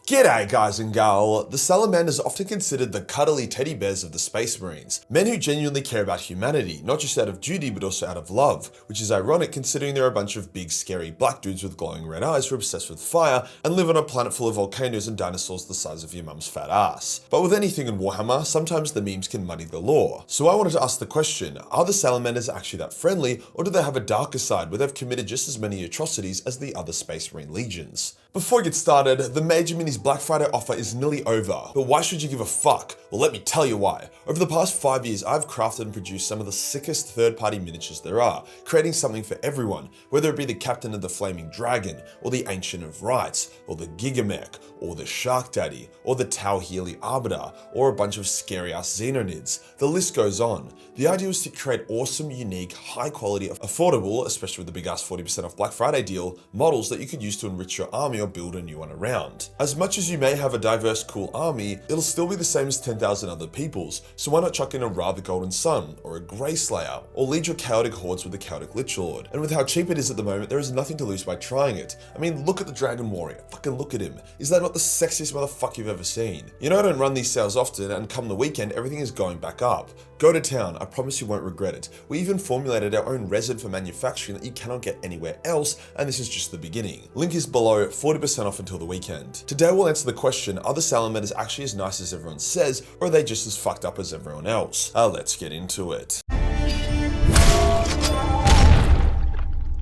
G'day guys and gal. The Salamanders are often considered the cuddly teddy bears of the Space Marines. Men who genuinely care about humanity, not just out of duty but also out of love, which is ironic considering they're a bunch of big scary black dudes with glowing red eyes who are obsessed with fire and live on a planet full of volcanoes and dinosaurs the size of your mum's fat ass. But with anything in Warhammer, sometimes the memes can muddy the lore. So I wanted to ask the question, are the Salamanders actually that friendly, or do they have a darker side where they've committed just as many atrocities as the other Space Marine legions? Before we get started, the Major Minis Black Friday offer is nearly over, but why should you give a fuck? Well, let me tell you why. Over the past 5 years, I've crafted and produced some of the sickest third-party miniatures there are, creating something for everyone, whether it be the Captain of the Flaming Dragon, or the Ancient of Rights, or the Gigamech, or the Shark Daddy, or the Tau Healy Arbiter, or a bunch of scary-ass Xenonids. The list goes on. The idea was to create awesome, unique, high-quality, affordable, especially with the big-ass 40% off Black Friday deal, models that you could use to enrich your army or build a new one around. As much as you may have a diverse, cool army, it'll still be the same as 10,000 other people's, so why not chuck in a Ra the Golden Sun, or a Grey Slayer, or lead your chaotic hordes with the Chaotic Lich Lord. And with how cheap it is at the moment, there is nothing to lose by trying it. I mean, look at the Dragon Warrior, fucking look at him. Is that not the sexiest motherfucker you've ever seen? You know I don't run these sales often, and come the weekend, everything is going back up. Go to town, I promise you won't regret it. We even formulated our own resin for manufacturing that you cannot get anywhere else, and this is just the beginning. Link is below, 40% off until the weekend. Today we'll answer the question, are the Salamanders actually as nice as everyone says, or are they just as fucked up as everyone else? Let's get into it.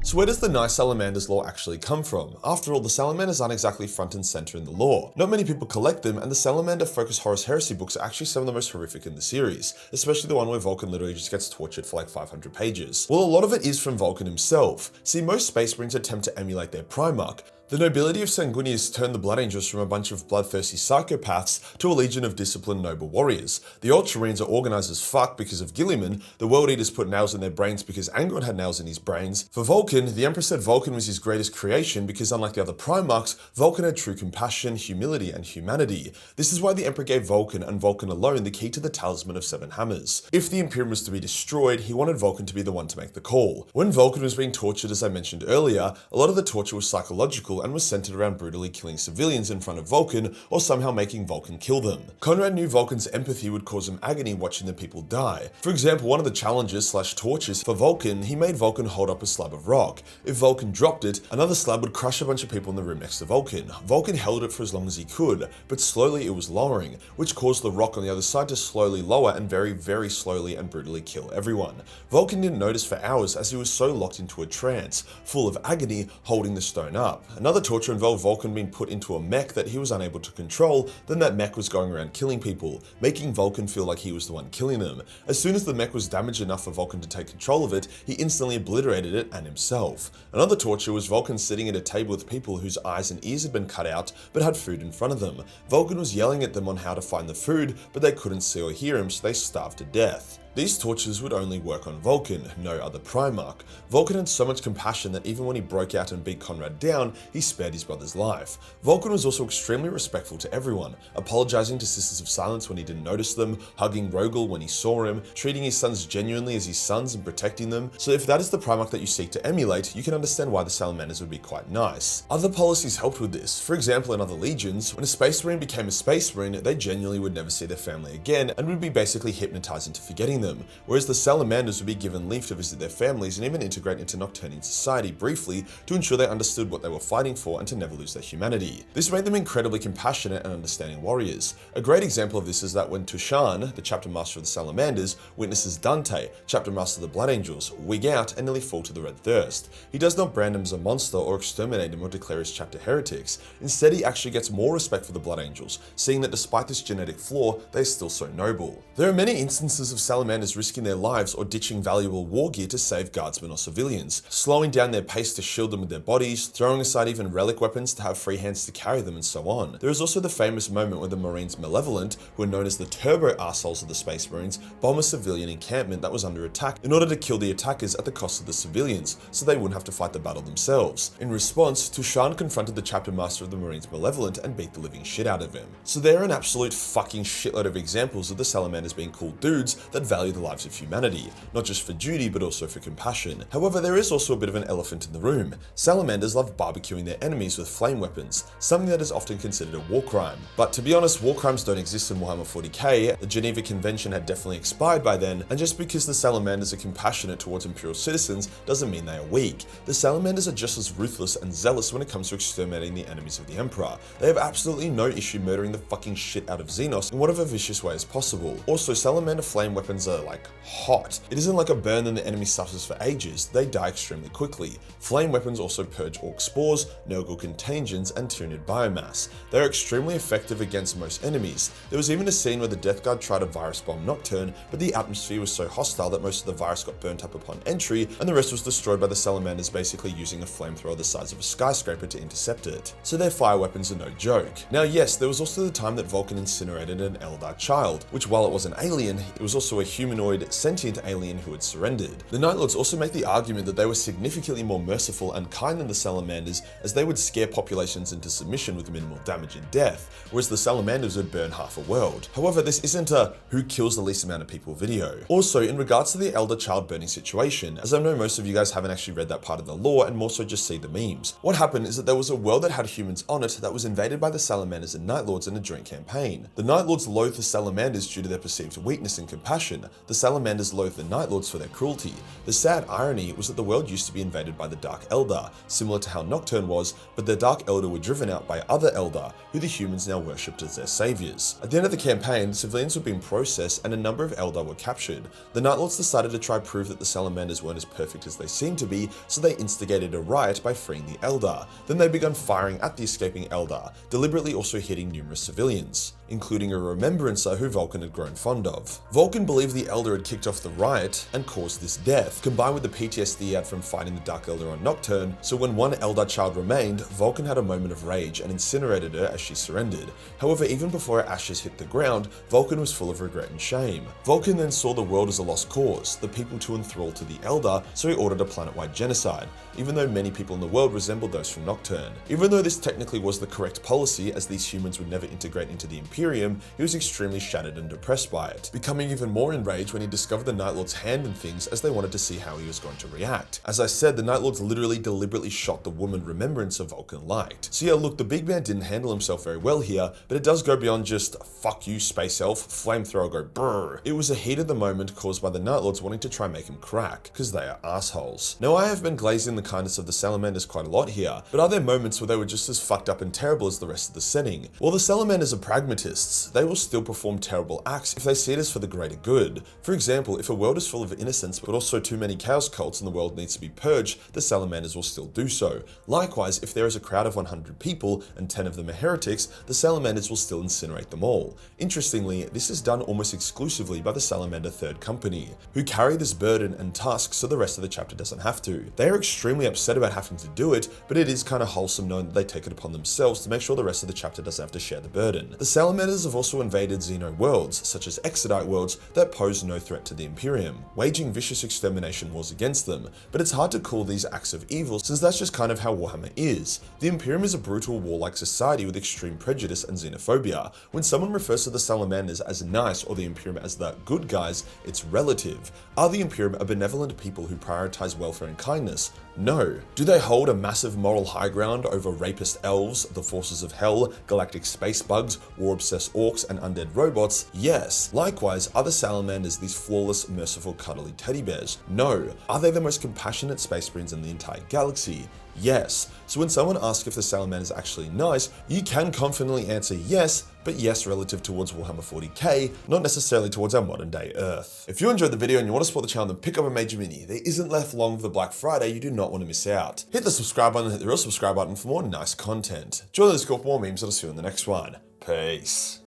So where does the nice Salamanders lore actually come from? After all, the Salamanders aren't exactly front and center in the lore. Not many people collect them, and the Salamander-focused Horus Heresy books are actually some of the most horrific in the series, especially the one where Vulcan literally just gets tortured for like 500 pages. Well, a lot of it is from Vulcan himself. See, most Space Marines attempt to emulate their Primarch. The nobility of Sanguinius turned the Blood Angels from a bunch of bloodthirsty psychopaths to a legion of disciplined noble warriors. The Ultramarines are organized as fuck because of Gilliman, the World Eaters put nails in their brains because Angron had nails in his brains. For Vulcan, the Emperor said Vulcan was his greatest creation because unlike the other Primarchs, Vulcan had true compassion, humility, and humanity. This is why the Emperor gave Vulcan and Vulcan alone the key to the Talisman of Seven Hammers. If the Imperium was to be destroyed, he wanted Vulcan to be the one to make the call. When Vulcan was being tortured, as I mentioned earlier, a lot of the torture was psychological and was centered around brutally killing civilians in front of Vulcan or somehow making Vulcan kill them. Conrad knew Vulcan's empathy would cause him agony watching the people die. For example, one of the challenges / tortures for Vulcan, he made Vulcan hold up a slab of rock. If Vulcan dropped it, another slab would crush a bunch of people in the room next to Vulcan. Vulcan held it for as long as he could, but slowly it was lowering, which caused the rock on the other side to slowly lower and very, very slowly and brutally kill everyone. Vulcan didn't notice for hours as he was so locked into a trance, full of agony, holding the stone up. Another torture involved Vulcan being put into a mech that he was unable to control, then that mech was going around killing people, making Vulcan feel like he was the one killing them. As soon as the mech was damaged enough for Vulcan to take control of it, he instantly obliterated it and himself. Another torture was Vulcan sitting at a table with people whose eyes and ears had been cut out but had food in front of them. Vulcan was yelling at them on how to find the food, but they couldn't see or hear him, so they starved to death. These tortures would only work on Vulcan, no other Primarch. Vulcan had so much compassion that even when he broke out and beat Conrad down, he spared his brother's life. Vulcan was also extremely respectful to everyone, apologizing to Sisters of Silence when he didn't notice them, hugging Rogel when he saw him, treating his sons genuinely as his sons and protecting them. So if that is the Primarch that you seek to emulate, you can understand why the Salamanders would be quite nice. Other policies helped with this. For example, in other legions, when a Space Marine became a Space Marine, they genuinely would never see their family again and would be basically hypnotized into forgetting them. Whereas the Salamanders would be given leave to visit their families and even integrate into Nocturnian society briefly to ensure they understood what they were fighting for and to never lose their humanity. This made them incredibly compassionate and understanding warriors. A great example of this is that when Tushan, the chapter master of the Salamanders, witnesses Dante, chapter master of the Blood Angels, wig out and nearly fall to the Red Thirst. He does not brand him as a monster or exterminate him or declare his chapter heretics. Instead, he actually gets more respect for the Blood Angels, seeing that despite this genetic flaw, they are still so noble. There are many instances of Salamanders risking their lives or ditching valuable war gear to save guardsmen or civilians, slowing down their pace to shield them with their bodies, throwing aside even relic weapons to have free hands to carry them, and so on. There is also the famous moment where the Marines Malevolent, who are known as the turbo arseholes of the Space Marines, bomb a civilian encampment that was under attack in order to kill the attackers at the cost of the civilians, so they wouldn't have to fight the battle themselves. In response, Tushan confronted the chapter master of the Marines Malevolent and beat the living shit out of him. So there are an absolute fucking shitload of examples of the Salamanders being cool dudes that value value the lives of humanity, not just for duty but also for compassion. However, there is also a bit of an elephant in the room. Salamanders love barbecuing their enemies with flame weapons, something that is often considered a war crime. But to be honest, war crimes don't exist in Warhammer 40k, the Geneva Convention had definitely expired by then, and just because the Salamanders are compassionate towards Imperial citizens doesn't mean they are weak. The Salamanders are just as ruthless and zealous when it comes to exterminating the enemies of the Emperor. They have absolutely no issue murdering the fucking shit out of Xenos in whatever vicious way as possible. Also, Salamander flame weapons are like hot. It isn't like a burn that the enemy suffers for ages, they die extremely quickly. Flame weapons also purge orc spores, Nurgle contagions, and Tyranid biomass. They are extremely effective against most enemies. There was even a scene where the Death Guard tried to virus bomb Nocturne, but the atmosphere was so hostile that most of the virus got burnt up upon entry, and the rest was destroyed by the Salamanders basically using a flamethrower the size of a skyscraper to intercept it. So their fire weapons are no joke. Now yes, there was also the time that Vulcan incinerated an Eldar child, which while it was an alien, it was also a humanoid, sentient alien who had surrendered. The Night Lords also make the argument that they were significantly more merciful and kind than the Salamanders, as they would scare populations into submission with minimal damage and death, whereas the Salamanders would burn half a world. However, this isn't a who kills the least amount of people video. Also, in regards to the Elder child burning situation, as I know most of you guys haven't actually read that part of the lore and more so just see the memes. What happened is that there was a world that had humans on it that was invaded by the Salamanders and Night Lords in a joint campaign. The Night Lords loathed the Salamanders due to their perceived weakness and compassion. The Salamanders loathed the Night Lords for their cruelty. The sad irony was that the world used to be invaded by the Dark Eldar, similar to how Nocturne was, but the Dark Eldar were driven out by other Eldar, who the humans now worshipped as their saviors. At the end of the campaign, civilians were being processed and a number of Eldar were captured. The Night Lords decided to try prove that the Salamanders weren't as perfect as they seemed to be, so they instigated a riot by freeing the Eldar. Then they began firing at the escaping Eldar, deliberately also hitting numerous civilians, including a remembrancer who Vulcan had grown fond of. Vulcan believed the Elder had kicked off the riot and caused this death, combined with the PTSD he had from fighting the Dark Elder on Nocturne, so when one Eldar child remained, Vulcan had a moment of rage and incinerated her as she surrendered. However, even before her ashes hit the ground, Vulcan was full of regret and shame. Vulcan then saw the world as a lost cause, the people to enthrall to the Elder, so he ordered a planet-wide genocide, even though many people in the world resembled those from Nocturne. Even though this technically was the correct policy, as these humans would never integrate into the Imperium, he was extremely shattered and depressed by it, becoming even more enraged when he discovered the Night Lord's hand in things, as they wanted to see how he was going to react. As I said, the Night Lords literally deliberately shot the woman remembrance of Vulcan liked. So yeah, look, the big man didn't handle himself very well here, but it does go beyond just fuck you space elf, flamethrower go brrr. It was a heat of the moment caused by the Night Lords wanting to try and make him crack, because they are assholes. Now I have been glazing the kindness of the Salamanders quite a lot here, but are there moments where they were just as fucked up and terrible as the rest of the setting? While the Salamanders are pragmatists, they will still perform terrible acts if they see it as for the greater good. For example, if a world is full of innocents but also too many chaos cults and the world needs to be purged, the Salamanders will still do so. Likewise, if there is a crowd of 100 people and 10 of them are heretics, the Salamanders will still incinerate them all. Interestingly, this is done almost exclusively by the Salamander Third Company, who carry this burden and task so the rest of the chapter doesn't have to. They are extremely upset about having to do it, but it is kind of wholesome knowing that they take it upon themselves to make sure the rest of the chapter doesn't have to share the burden. The Salamanders have also invaded Xeno worlds, such as Exodite worlds, that pose no threat to the Imperium, waging vicious extermination wars against them, but it's hard to call these acts of evil since that's just kind of how Warhammer is. The Imperium is a brutal warlike society with extreme prejudice and xenophobia. When someone refers to the Salamanders as nice or the Imperium as the good guys, it's relative. Are the Imperium a benevolent people who prioritize welfare and kindness? No. Do they hold a massive moral high ground over rapist elves, the forces of hell, galactic space bugs, war-obsessed orcs, and undead robots? Yes. Likewise, are the Salamanders these flawless, merciful, cuddly teddy bears? No. Are they the most compassionate space marines in the entire galaxy? Yes. So when someone asks if the Salamander is actually nice, you can confidently answer yes, but yes relative towards Warhammer 40k, not necessarily towards our modern day Earth. If you enjoyed the video and you want to support the channel, then pick up a Major Mini. There isn't left long of the Black Friday, you do not want to miss out. Hit the subscribe button and hit the real subscribe button for more nice content. Join the Discord for more memes, and I'll see you in the next one. Peace.